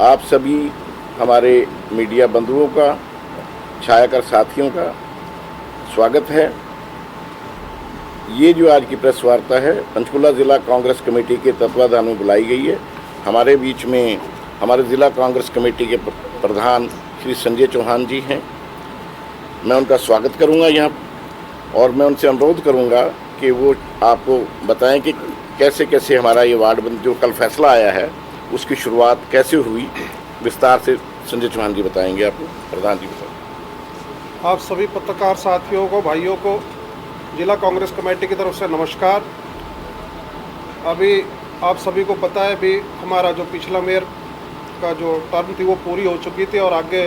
आप सभी हमारे मीडिया बंधुओं का, छायाकर साथियों का स्वागत है। ये जो आज की प्रेस वार्ता है पंचकुला ज़िला कांग्रेस कमेटी के तत्वाधान में बुलाई गई है। हमारे बीच में हमारे ज़िला कांग्रेस कमेटी के प्रधान श्री संजय चौहान जी हैं। मैं उनका स्वागत करूंगा यहाँ और मैं उनसे अनुरोध करूंगा कि वो आपको बताएं कि कैसे कैसे हमारा ये वार्ड बंद जो कल फैसला आया है उसकी शुरुआत कैसे हुई। विस्तार से संजय चौहान जी बताएंगे आपको। प्रधान जी बताएं। आप सभी पत्रकार साथियों को, भाइयों को जिला कांग्रेस कमेटी की तरफ से नमस्कार। अभी आप सभी को पता है भी हमारा जो पिछला मेयर का जो टर्म थी वो पूरी हो चुकी थी और आगे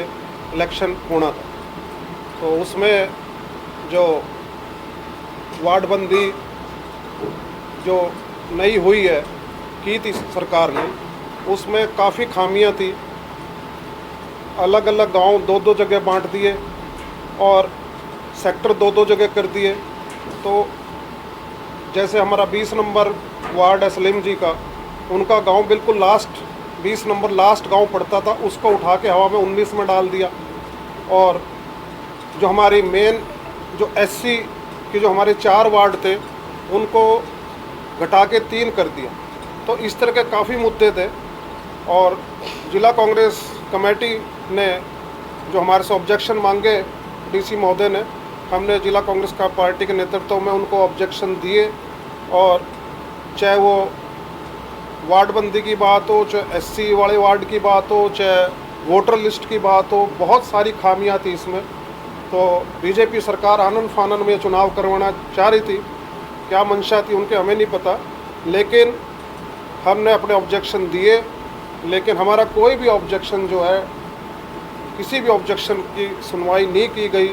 इलेक्शन होना था, तो उसमें जो वार्ड बंदी जो नई हुई है की थी सरकार ने, उसमें काफ़ी खामियां थी। अलग अलग गांव दो दो जगह बांट दिए और सेक्टर दो दो जगह कर दिए। तो जैसे हमारा 20 नंबर वार्ड है सलीम जी का, उनका गांव बिल्कुल लास्ट 20 नंबर लास्ट गांव पड़ता था, उसको उठा के हवा में 19 में डाल दिया। और जो हमारी मेन जो एससी के जो हमारे 4 वार्ड थे उनको घटा के 3 कर दिया। तो इस तरह के काफ़ी मुद्दे थे और जिला कांग्रेस कमेटी ने जो हमारे से ऑब्जेक्शन मांगे डीसी महोदय ने, हमने जिला कांग्रेस का पार्टी के नेतृत्व में उनको ऑब्जेक्शन दिए। और चाहे वो वार्ड बंदी की बात हो, चाहे एससी वाले वार्ड की बात हो, चाहे वोटर लिस्ट की बात हो, बहुत सारी खामियां थी इसमें। तो बीजेपी सरकार आनन फानन में चुनाव करवाना चाह रही थी, क्या मंशा थी उनके हमें नहीं पता, लेकिन हमने अपने ऑब्जेक्शन दिए। लेकिन हमारा कोई भी ऑब्जेक्शन जो है, किसी भी ऑब्जेक्शन की सुनवाई नहीं की गई।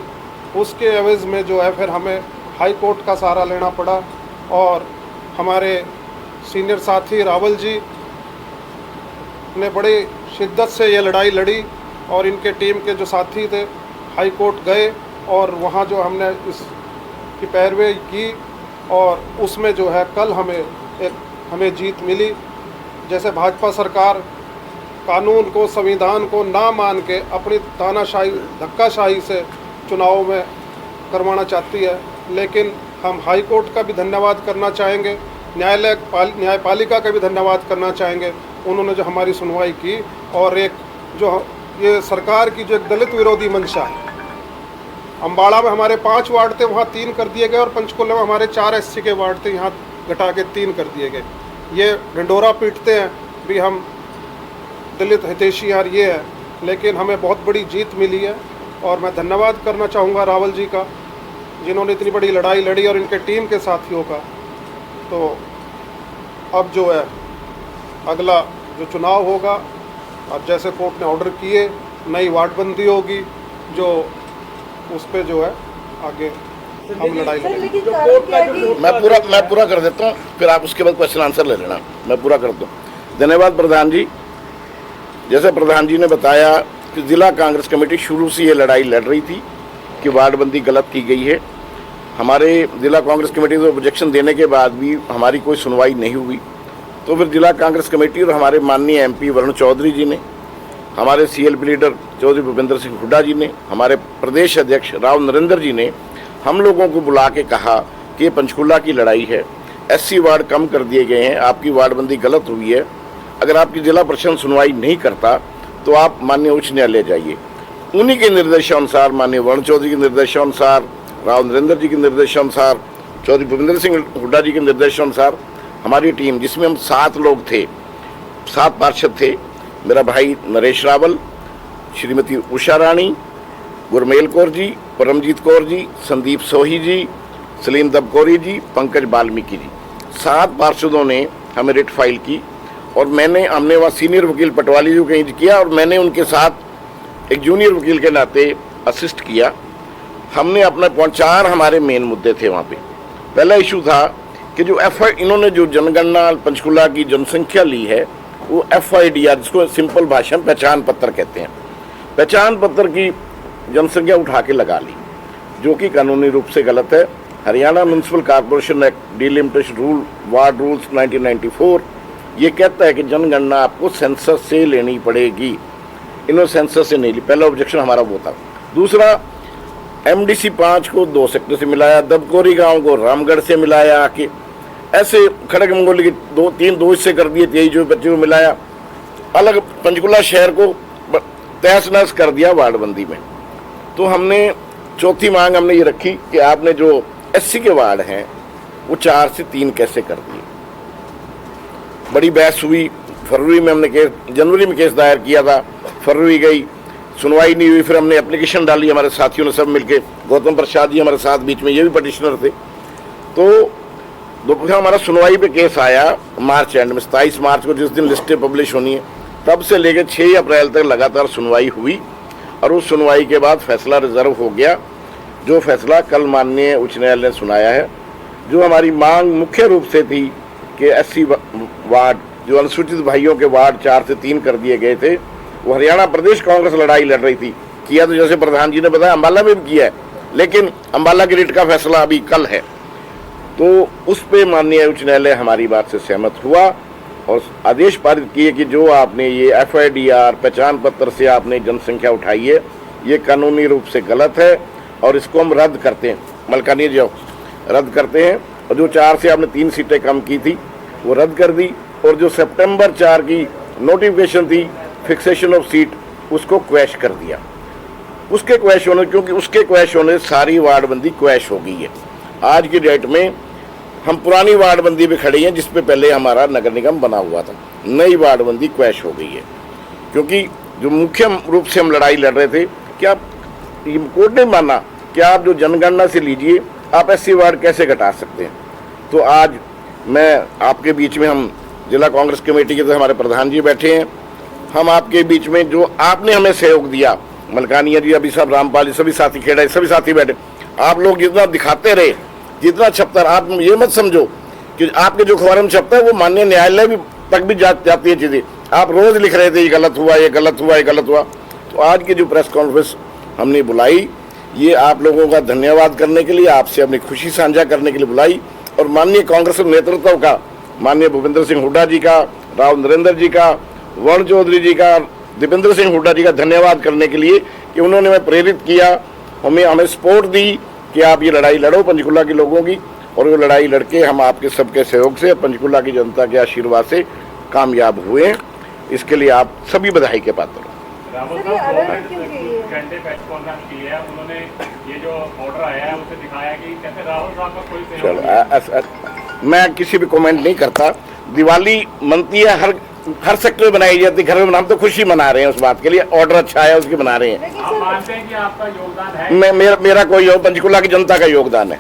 उसके एवज में जो है फिर हमें हाई कोर्ट का सहारा लेना पड़ा और हमारे सीनियर साथी रावल जी ने बड़ी शिद्दत से ये लड़ाई लड़ी और इनके टीम के जो साथी थे हाई कोर्ट गए और वहाँ जो हमने इसकी पैरवी की और उसमें जो है कल हमें जीत मिली। जैसे भाजपा सरकार कानून को, संविधान को ना मान के अपनी तानाशाही, धक्काशाही से चुनाव में करवाना चाहती है, लेकिन हम हाई कोर्ट का भी धन्यवाद करना चाहेंगे, न्यायपालिका का भी धन्यवाद करना चाहेंगे। उन्होंने जो हमारी सुनवाई की और एक जो ये सरकार की जो एक दलित विरोधी मंशा है, अम्बाड़ा में हमारे 5 वार्ड थे, वहाँ 3 कर दिए गए और पंचकुला में हमारे 4 एससी के वार्ड थे, यहाँ घटा के 3 कर दिए गए। ये ढंडोरा पीटते हैं भी हम दलित हितैषी यार ये है, लेकिन हमें बहुत बड़ी जीत मिली है और मैं धन्यवाद करना चाहूँगा रावल जी का, जिन्होंने इतनी बड़ी लड़ाई लड़ी और इनके टीम के साथियों का। तो अब जो है अगला जो चुनाव होगा, अब जैसे कोर्ट ने ऑर्डर किए, नई वार्डबंदी होगी, जो उस पर जो है आगे हम लड़ाई लड़ेंगे। मैं पूरा कर देता हूँ, फिर आप उसके बाद क्वेश्चन आंसर ले लेना। मैं पूरा कर दूँ। धन्यवाद प्रधान जी। जैसे प्रधान जी ने बताया कि जिला कांग्रेस कमेटी शुरू से ये लड़ाई लड़ रही थी कि वार्डबंदी गलत की गई है। हमारे जिला कांग्रेस कमेटी को ऑब्जेक्शन देने के बाद भी हमारी कोई सुनवाई नहीं हुई। तो फिर जिला कांग्रेस कमेटी और हमारे माननीय एमपी वरुण चौधरी जी ने, हमारे सीएलपी लीडर चौधरी भूपेंद्र सिंह हुड्डा जी ने, हमारे प्रदेश अध्यक्ष राव नरेंद्र जी ने हम लोगों को बुला के कहा कि ये पंचकुला की लड़ाई है, एससी वार्ड कम कर दिए गए हैं, आपकी वार्डबंदी गलत हुई है। अगर आपकी जिला प्रशासन सुनवाई नहीं करता तो आप माननीय उच्च न्यायालय जाइए। उन्हीं के निर्देशानुसार, माननीय वरुण चौधरी के निर्देशानुसार, राव नरेंद्र जी के निर्देशानुसार, चौधरी भूपेंद्र सिंह हुड्डा जी के निर्देशानुसार हमारी टीम, जिसमें हम 7 लोग थे, 7 पार्षद थे, मेरा भाई नरेश रावल, श्रीमती उषा रानी, गुरमेल कौर जी, परमजीत कौर जी, संदीप सोही जी, सलीम दबकोरी जी, पंकज बाल्मीकि जी, 7 पार्षदों ने हमें रिट फाइल की और हमने वहाँ सीनियर वकील पटवाली जी को इंज किया और मैंने उनके साथ एक जूनियर वकील के नाते असिस्ट किया। हमने अपना 4 हमारे मेन मुद्दे थे वहाँ पे। पहला इशू था कि जो इन्होंने जो जनगणना पंचकुला की जनसंख्या ली है वो FIDR, जिसको सिंपल भाषा में पहचान पत्र कहते हैं, पहचान पत्र की जनसंख्या उठा के लगा ली, जो कि कानूनी रूप से गलत है। Haryana municipal corporation act delimitation rule ward rules 1994 ये कहता है कि जनगणना आपको सेंसस से लेनी पड़ेगी, इन्होंने सेंसस से नहीं ली। पहला ऑब्जेक्शन हमारा वो था। दूसरा, MDC 5 को 2 सेक्टर से मिलाया, दबकोरी गांव को रामगढ़ से मिलाया आके, ऐसे खड़गमंगोली के 2 हिस्से कर दिए, 23-25 को मिलाया, अलग पंचकुला शहर को तहस नहस कर दिया वार्डबंदी में। तो हमने चौथी मांग हमने ये रखी कि आपने जो SC के वार्ड हैं वो 4 से 3 कैसे कर दिए। बड़ी बहस हुई, फरवरी में हमने जनवरी में केस दायर किया था, फरवरी गई, सुनवाई नहीं हुई। फिर हमने एप्लीकेशन डाली, हमारे साथियों ने सब मिलके, गौतम प्रसाद जी हमारे साथ बीच में, ये भी पटिशनर थे। तो दोपहर हमारा सुनवाई पे केस आया मार्च एंड में, 27 मार्च को जिस दिन लिस्टें पब्लिश होनी है, तब से लेकर 6 अप्रैल तक लगातार सुनवाई हुई। और उस सुनवाई के बाद फैसला रिजर्व हो गया, जो फैसला कल माननीय उच्च न्यायालय ने सुनाया है। जो हमारी मांग मुख्य रूप से थी कि SC वार्ड, जो अनुसूचित भाइयों के वार्ड 4 से 3 कर दिए गए थे, वो हरियाणा प्रदेश कांग्रेस लड़ाई लड़ रही थी। किया तो जैसे प्रधान जी ने बताया अम्बाला में भी किया है, लेकिन अम्बाला की रिट का फैसला अभी कल है। तो उस पे माननीय उच्च न्यायालय हमारी बात से सहमत हुआ और आदेश पारित किए कि जो आपने ये FIDR पहचान पत्र से आपने जनसंख्या उठाई है, ये कानूनी रूप से गलत है और इसको हम रद्द करते हैं। मलकानी जो रद्द करते हैं, और जो 4 से आपने 3 सीटें कम की थी वो रद्द कर दी। और जो सितंबर 4 की नोटिफिकेशन थी फिक्सेशन ऑफ सीट, उसको क्वैश कर दिया। उसके क्वैश होने, क्योंकि उसके क्वैश होने से सारी वार्डबंदी क्वैश हो गई है। आज की डेट में हम पुरानी वार्डबंदी पे खड़े हैं, जिसपे पहले हमारा नगर निगम बना हुआ था। नई वार्डबंदी क्वैश हो गई है, क्योंकि जो मुख्य रूप से हम लड़ाई लड़ रहे थे कि आप, कोर्ट ने माना कि आप जो जनगणना से लीजिए, आप SC वार्ड कैसे घटा सकते हैं। तो आज मैं आपके बीच में, हम जिला कांग्रेस कमेटी के तो हमारे प्रधान जी बैठे हैं, हम आपके बीच में जो आपने हमें सहयोग दिया, मलकानिया जी, अभी सब रामपाल जी, सभी साथी खेड़ा, सभी साथी बैठे, आप लोग जितना दिखाते रहे, जितना छपता, आप ये मत समझो कि आपके जो अखबार में छपता है वो माननीय न्यायालय भी तक भी जाती है चीज़ें। आप रोज लिख रहे थे ये गलत हुआ, ये गलत हुआ, ये गलत हुआ। तो आज की जो प्रेस कॉन्फ्रेंस हमने बुलाई, ये आप लोगों का धन्यवाद करने के लिए, आपसे अपनी खुशी साझा करने के लिए बुलाई। और माननीय कांग्रेस नेतृत्व का, माननीय भूपेंद्र सिंह हुड्डा जी का, राव नरेंद्र जी का, वरुण चौधरी जी का, दीपेंद्र सिंह हुड्डा जी का धन्यवाद करने के लिए कि उन्होंने हमें प्रेरित किया, हमें सपोर्ट दी कि आप ये लड़ाई लड़ो पंचकुला के लोगों की। और वो लड़ाई लड़के हम आपके सबके सहयोग से, पंचकुला की जनता के आशीर्वाद से कामयाब हुए हैं। इसके लिए आप सभी बधाई के पात्र हो। राहुल साहब घंटे प्रेस कॉन्फ्रेंस की है, उन्होंने ये जो ऑर्डर आया है उसे दिखाया कि कैसे राहुल साहब का कोई सहयोग नहीं। मैं किसी भी कमेंट नहीं करता। दिवाली मनती है, हर सेक्टर में बनाई जाती है, घर में हम तो खुशी मना रहे हैं उस बात के लिए, ऑर्डर अच्छा है उसके बना रहे हैं। आप मानते हैं कि आपका योगदान है? मेरा कोई पंचकुला की जनता का योगदान है,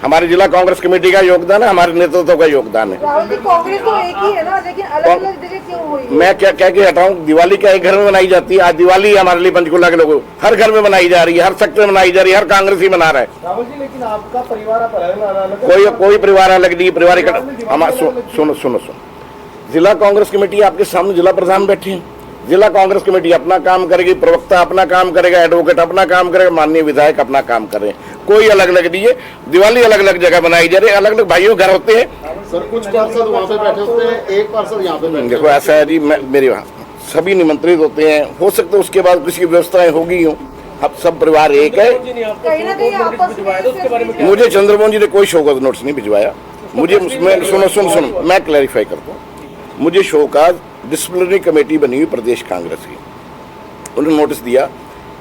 हमारी जिला कांग्रेस कमेटी का योगदान है, हमारे नेतृत्व का योगदान है। राहुल जी, कांग्रेस तो एक ही है ना, लेकिन अलग-अलग जगह क्यों हुई? मैं क्या कह के हटाऊं? दिवाली क्या एक घर में बनाई जाती है? आज दिवाली हमारे लिए पंचकुला के लोगों हर घर में बनाई जा रही है, हर सेक्टर में बनाई जा रही है, हर कांग्रेस ही मना रहा है। राहुल जी, लेकिन आपका परिवार आप अलग, कोई परिवार अलग नहीं, परिवार सुनो, जिला कांग्रेस कमेटी आपके सामने जिला प्रधान बैठे हैं। जिला कांग्रेस कमेटी अपना काम करेगी, प्रवक्ता अपना काम करेगा, एडवोकेट अपना काम करेगा, माननीय विधायक अपना काम कर रहे हैं। कोई अलग अलग नहीं है। दिवाली अलग अलग जगह बनाई जा रही है, अलग अलग भाइयों घर होते हैं। सर, कुछ पार्षद वहाँ पे बैठे होते हैं, एक पार्षद यहाँ पे बैठे। देखो ऐसा है जी, मेरे वहाँ सभी निमंत्रित होते हैं, हो सकता है उसके बाद किसी की व्यवस्थाएं होगी यूँ, अब सब परिवार एक है। कहीं ना कहीं आपस में मुझे चंद्रमोहन जी ने कोई शोकत नोटिस नहीं भिजवाया मुझे। सुनो मैं क्लैरिफाई करता हूँ। मुझे शोकत डिसिप्लिनरी कमेटी बनी हुई प्रदेश कांग्रेस की, उन्होंने नोटिस दिया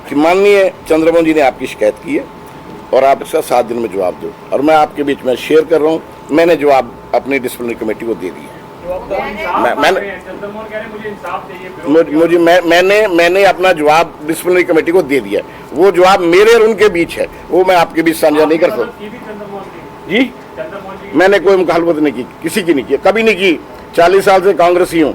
कि माननीय चंद्रमोहन जी ने आपकी शिकायत की है और आप इसका 7 दिन में जवाब दो, और मैं आपके बीच में शेयर कर रहा हूँ, मैंने जवाब अपनी डिसिप्लिनरी कमेटी को दे दिया। मैंने अपना जवाब डिसिप्लिनरी कमेटी को दे दिया। वो जवाब मेरे और उनके बीच है, वो मैं आपके बीच साझा नहीं कर सकता। जी, मैंने कोई मुखालफत नहीं की, किसी की नहीं की, कभी नहीं की। 40 साल से कांग्रेसी हूँ।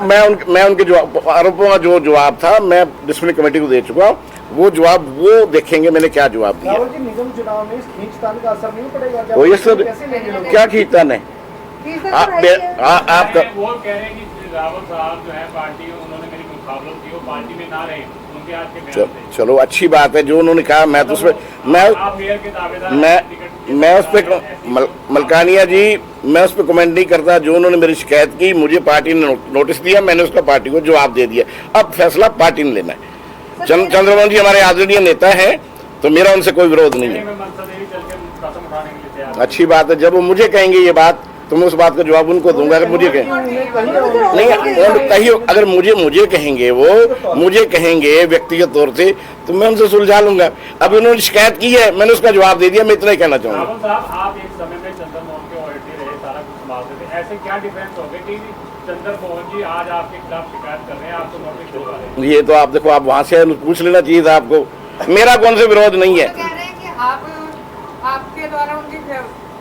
मैं उनके आरोपों का जो जवाब था मैं डिसिप्लिनरी कमेटी को दे चुका हूँ। वो जवाब वो देखेंगे मैंने क्या जवाब दिया। राहुल जी, निगम चुनाव में इस खींचतान का असर नहीं पड़ेगा? वो ये सर क्या खींचतान है? आप वो कह रहे हैं कि राहुल साहब जो है पार्टी, उन्होंने मेरी प्रॉब्लम थी वो पार्टी में ना रहे, उनके आज के बयान से। चलो अच्छी बात है जो उन्होंने कहा। मैं तो उसमें आप मेयर के दावेदार मैं उस पर मलकानिया जी, मैं उस पर कमेंट नहीं करता। जो उन्होंने मेरी शिकायत की, मुझे पार्टी ने नोटिस दिया, मैंने उसका पार्टी को जवाब दे दिया। अब फैसला पार्टी ने लेना है। चंद्रमोहन जी हमारे आदरणीय नेता हैं, तो मेरा उनसे कोई विरोध नहीं है। अच्छी बात है, जब वो मुझे कहेंगे ये बात तो मैं उस बात का जवाब उनको दूंगा। अगर मुझे कहें नहीं, कहीं अगर मुझे कहेंगे, वो मुझे कहेंगे व्यक्तिगत तौर से, तो मैं उनसे सुलझा लूंगा। अब उन्होंने शिकायत की है, मैंने उसका जवाब दे दिया। मैं इतना ही कहना चाहूंगा। रावल साहब, आप एक समय में चंद्रमोहन के ऑडिटर रहे, सारा कुछ संभालते थे, ऐसे क्या डिफरेंस हो गए कि चंद्रमोहन जी आज आपके खिलाफ शिकायत कर रहे हैं, आपको नोटिस दिलवा रहे हैं? ये तो आप देखो, आप वहां से पूछ लेना चाहिए था आपको। मेरा कौन से विरोध नहीं है। कह रहे हैं कि आपके द्वारा उनके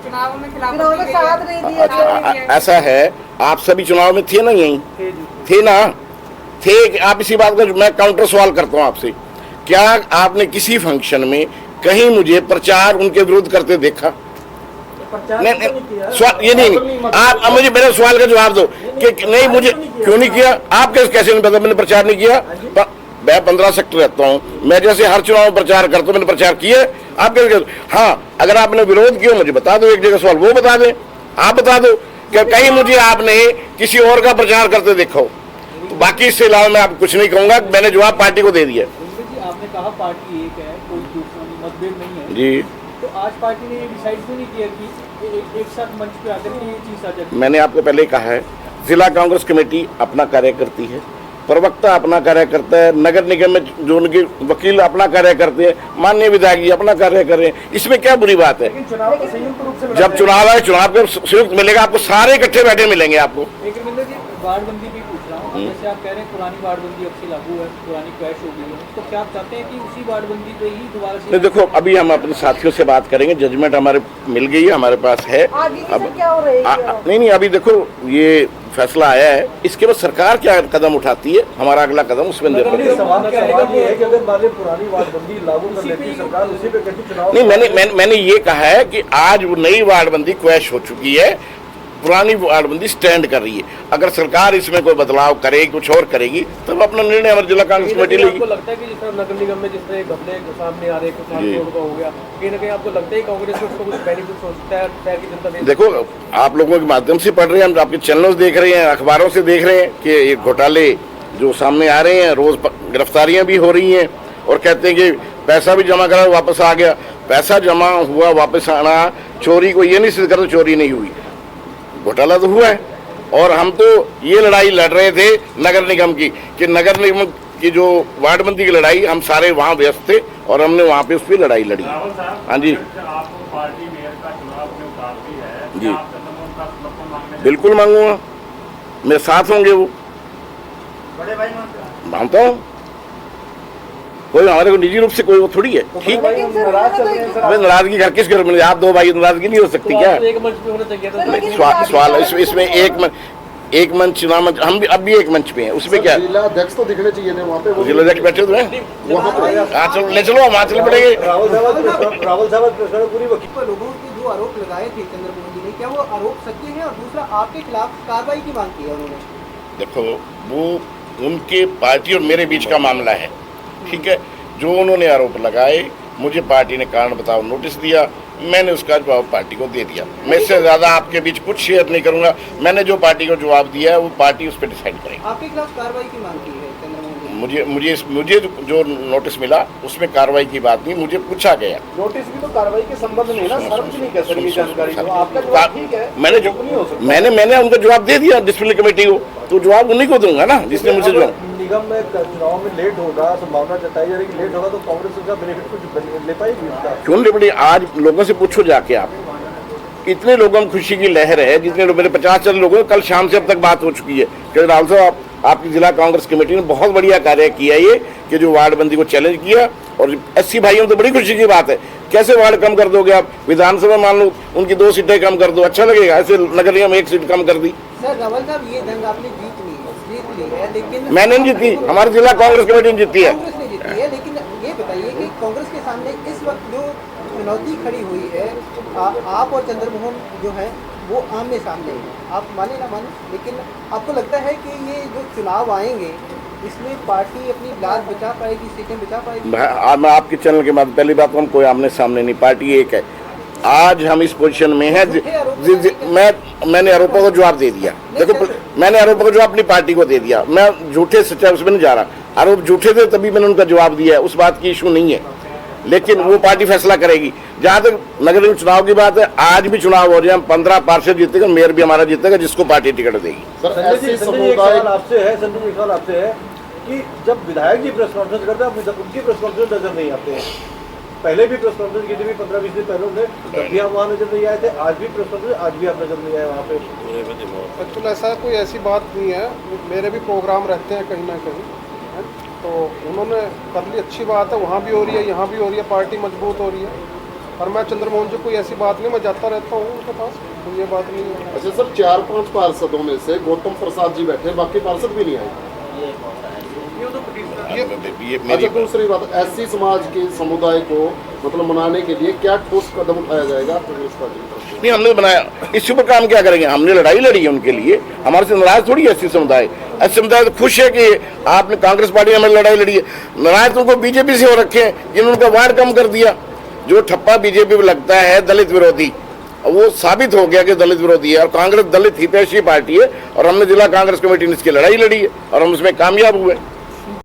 चुनाव में खिलाफ चुनाव में साथ नहीं दिया। ऐसा है, आप सभी चुनाव में थे ना, यहीं थे ना, थे। आप इसी बात का मैं काउंटर सवाल करता हूँ आपसे, क्या आपने किसी फंक्शन में कहीं मुझे प्रचार उनके विरुद्ध करते देखा? नहीं, सवाल ये नहीं, आप मुझे मेरे सवाल का जवाब दो कि नहीं, मुझे क्यों नहीं किया? आप कैसे नहीं पता मैंने प्रचार नहीं किया? मैं 15 सेक्टर रहता हूँ, मैं जैसे हर चुनाव में प्रचार करता हूँ, मैंने प्रचार किया। आप कैसे? हाँ, अगर आपने विरोध किया मुझे बता दो, एक जगह सवाल वो बता दें, आप बता दो कि कहीं मुझे आपने किसी और का प्रचार करते देखो। तो बाकी इससे अलावा मैं आपको कुछ नहीं कहूँगा। मैंने जवाब पार्टी को दे दिया। आपने कहा पार्टी एक है, कोई दूसरा मतभेद नहीं है जी, तो आज पार्टी ने ये डिसाइड क्यों नहीं किया कि एक साथ मंच पे आकर के ये चीज साझा की? मैंने आपको पहले कहा है, जिला कांग्रेस कमेटी अपना कार्य करती है, प्रवक्ता अपना कार्य करता है, नगर निगम में जो उनके वकील अपना कार्य करते हैं, माननीय विधायक जी अपना कार्य कर रहे हैं। इसमें क्या बुरी बात है? चुनाव को संयुक्त रूप से जब चुनाव है, चुनाव के संयुक्त मिलेगा आपको, सारे इकट्ठे बैठे मिलेंगे आपको। एक मिनट जी, वार्डबंदी भी पूछ रहा हूँ। जैसे आप कह रहे हैं पुरानी वार्डबंदी अब से लागू है, पुरानी क्रैश हो गई है, तो क्या आप चाहते हैं कि उसी वार्डबंदी पे ही दोबारा से? नहीं, देखो अभी हम अपने साथियों से बात करेंगे, जजमेंट हमारे मिल गई है, हमारे पास है। अब क्या हो रहा है? नहीं, अभी देखो ये फैसला आया है, इसके बाद सरकार क्या कदम उठाती है, हमारा अगला कदम उसमें निर्भर है। नहीं, मैंने ये कहा है कि आज वो नई वार्डबंदी क्रैश हो चुकी है, पुरानी वार्डबंदी स्टैंड कर रही है। अगर सरकार इसमें कोई बदलाव करे, कुछ और करेगी, तब अपना निर्णय हमारी जिला कांग्रेस कमेटी लेगी। आपको लगता है कि जिस तरह नगर निगम में जिस तरह घपले सामने आ रहे हैं, कुछ का हो गया, कहीं ना कहीं आपको लगता है कांग्रेस को उसको कुछ बेनिफिट हो सकता है कि जनता? देखो, आप लोगों के माध्यम से पढ़ रहे हैं, हम आपके चैनलों से देख रहे हैं, अखबारों से देख रहे हैं कि ये घोटाले जो सामने आ रहे हैं, रोज गिरफ्तारियां भी हो रही हैं, और कहते हैं कि पैसा भी जमा करा वापस आ गया। पैसा जमा हुआ वापस आना, चोरी को ये नहीं सिद्ध करता चोरी नहीं हुई, घोटाला तो हुआ है। और हम तो ये लड़ाई लड़ रहे थे नगर निगम की, कि नगर निगम की जो वार्डबंदी की लड़ाई, हम सारे वहाँ व्यस्त थे और हमने वहाँ पे उस पर लड़ाई लड़ी। हाँ जी, आपको पार्टी मेयर का चुनाव में उतारती है, जी, आप चंद्रमोहन का समर्थन मांगने? बिल्कुल मांगूंगा, मेरे साथ होंगे वो, मानता हूँ। कोई हमारे को निजी रूप से कोई वो थोड़ी है, ठीक है। अबे नाराजगी घर किस घर में? आप दो भाई, नाराजगी नहीं हो सकती क्या? एक मंच पे होना चाहिए। सवाल इसमें एक मंच चुनाव मंच, हम भी अब भी एक मंच पे हैं, उसमें क्या? जिला अध्यक्ष तो दिखने चाहिए थे वहाँ पे। जिला अध्यक्ष बैठे हुए हैं वहाँ पे। चलो ले चलो, वहाँ चल पड़ेंगे। रावल साहब पूरी पर लोगों के जो आरोप लगाए थे चंद्रमोहन जी ने, क्या वो आरोप सत्य है? और दूसरा, आपके खिलाफ कार्रवाई की मांग की है उन्होंने। देखो, वो उनके पार्टी और मेरे बीच का मामला है, ठीक है। जो उन्होंने आरोप लगाए, मुझे पार्टी ने कारण बताओ नोटिस दिया, मैंने उसका जवाब पार्टी को दे दिया। मैं इससे ज़्यादा आपके बीच कुछ शेयर नहीं करूंगा। मैंने जो पार्टी को जवाब दिया है वो पार्टी उस पर डिसाइड करेगी। आपके खिलाफ कार्रवाई की मांग की है चंद्रमोहन जी? मुझे जो नोटिस मिला उसमें कार्रवाई की बात नहीं, मुझे पूछा गया। नोटिस भी तो कार्रवाई के संबंध में ना, सार्वजनिक है सर ये जानकारी। तो आपका जवाब ठीक है, मैंने उनका जवाब दे दिया डिसिप्लिनरी कमेटी को, तो जवाब उन्हीं को दूंगा ना जिसने मुझे जो निगम में चुनाव में लेट होगा, संभावना जताई जा रही है कि लेट होगा, तो कांग्रेस उसका बेनिफिट कुछ ले पाएगी उसका? क्यों नहीं पड़ी? आज लोगों से पूछो जाके, आप इतने लोगों में खुशी की लहर है, जितने लोग, मेरे 50 लोगों, कल शाम से अब तक बात हो चुकी है कि राहुल साहब आपकी जिला कांग्रेस कमेटी ने बहुत बढ़िया कार्य किया, ये कि जो वार्डबंदी को चैलेंज किया, और 80 भाइयों तो बड़ी खुशी की बात है। कैसे वार्ड कम कर दोगे आप? विधानसभा मान लो उनकी 2 सीटें कम कर दो, अच्छा लगेगा? ऐसे नगर निगम 1 सीट कम कर दी। सर रावल साहब, ये जंग आपने जीत ली है, लेकिन मैंने नहीं जीती, हमारी जिला कांग्रेस कमेटी ने जीती है। कांग्रेस ने जीती है, लेकिन ये बताइए कि कांग्रेस के सामने इस वक्त जो चुनौती खड़ी हुई है, आप और चंद्रमोहन जो है वो आमने सामने हैं। आप माने ना माने, लेकिन आपको लगता है कि ये जो चुनाव आएंगे इसमें पार्टी अपनी लाज बचा पाएगी, सीटें बचा पाएगी? मैं आपके चैनल के बाद पहली बात हम कोई आमने सामने नहीं, पार्टी एक है। आज हम इस पोजीशन में हैं। मैंने आरोपों को जवाब दे दिया। देखो, मैंने आरोपों को जवाब अपनी पार्टी को दे दिया। मैं झूठे सच्चाई उसमें नहीं जा रहा। आरोप झूठे थे तभी मैंने उनका जवाब दिया है, उस बात की इशू नहीं है। लेकिन वो पार्टी फैसला करेगी। जहां तक नगर निगम चुनाव की बात है, आज भी चुनाव हो रहे हैं, 15 पार्षद जीतेगा, मेयर भी हमारा जीतेगा, जिसको पार्टी टिकट देगी। संजय जी, एक सवाल आपसे है कि जब विधायक जी प्रेस कॉन्फ्रेंस करते हैं, जब उनकी प्रेस कॉन्फ्रेंस नजर नहीं आते हैं, पहले भी प्रेस कॉन्फ्रेंस की थी 15-20 दिन पहले उन्हें, तब भी आप वहाँ नजर नहीं आए थे, आज भी प्रेस कॉन्फ्रेंस, आज भी आप नजर नहीं आए वहाँ पे। एक्चुअली ऐसा कोई ऐसी बात नहीं है, मेरे भी प्रोग्राम रहते हैं कहीं ना कहीं, है? तो उन्होंने कर ली, अच्छी बात है, वहाँ भी हो रही है, यहाँ भी हो रही है, पार्टी मजबूत हो रही है। और मैं चंद्रमोहन जी कोई ऐसी बात नहीं, मैं जाता रहता हूँ उनके पास, तो ये बात नहीं है। अच्छा सर, 4-5 पार्षदों में से गौतम प्रसाद जी बैठे, बाकी पार्षद भी नहीं आए। अच्छा, दूसरी बात, एससी समाज के समुदाय को मतलब मनाने के लिए क्या ठोस कदम उठाया जाएगा कांग्रेस पार्टी की तरफ से? नहीं, हमने बनाया, इस पर काम क्या करेंगे? हमने लड़ाई लड़ी है उनके लिए, हमारे से नाराज थोड़ी है एससी समुदाय। एससी समुदाय तो खुश है कि आपने कांग्रेस पार्टी ने हमारी लड़ाई लड़ी है। नाराज उनको बीजेपी से हो रखे हैं, जिन्होंने उनका वार्ड कम कर दिया। जो ठप्पा बीजेपी में लगता है दलित विरोधी, वो साबित हो गया कि दलित विरोधी है। और कांग्रेस दलित हितैषी पार्टी है, और हमने जिला कांग्रेस कमेटी ने इसकी लड़ाई लड़ी है और हम उसमें कामयाब हुए।